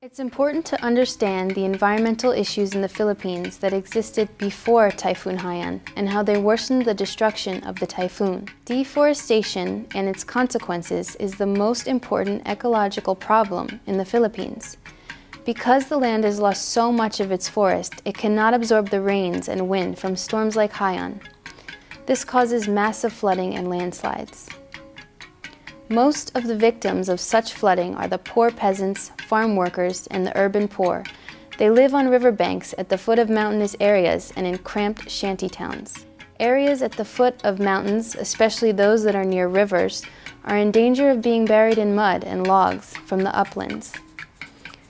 It's important to understand the environmental issues in the Philippines that existed before Typhoon Haiyan and how they worsened the destruction of the typhoon. Deforestation and its consequences is the most important ecological problem in the Philippines. Because the land has lost so much of its forest, it cannot absorb the rains and wind from storms like Haiyan. This causes massive flooding and landslides. Most of the victims of such flooding are the poor peasants, farm workers, and the urban poor. They live on riverbanks at the foot of mountainous areas and in cramped shanty towns. Areas at the foot of mountains, especially those that are near rivers, are in danger of being buried in mud and logs from the uplands.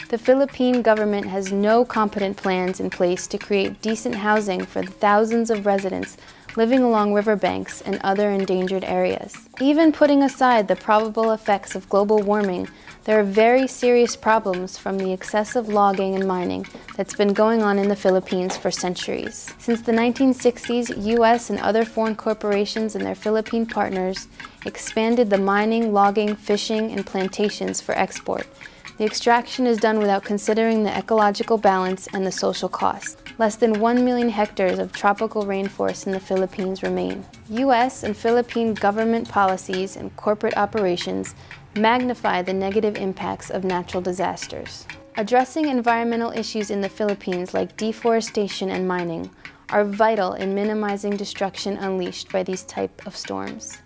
The Philippine government has no competent plans in place to create decent housing for the thousands of residents living along riverbanks and other endangered areas. Even putting aside the probable effects of global warming, there are very serious problems from the excessive logging and mining that's been going on in the Philippines for centuries. Since the 1960s, U.S. and other foreign corporations and their Philippine partners expanded the mining, logging, fishing, and plantations for export. The extraction is done without considering the ecological balance and the social cost. Less than 1 million hectares of tropical rainforest in the Philippines remain. U.S. and Philippine government policies and corporate operations magnify the negative impacts of natural disasters. Addressing environmental issues in the Philippines like deforestation and mining are vital in minimizing destruction unleashed by these type of storms.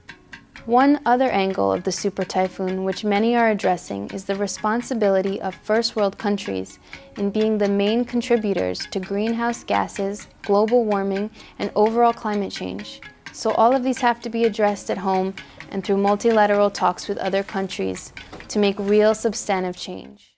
One other angle of the super typhoon which many are addressing is the responsibility of first world countries in being the main contributors to greenhouse gases, global warming, and overall climate change. So all of these have to be addressed at home and through multilateral talks with other countries to make real substantive change.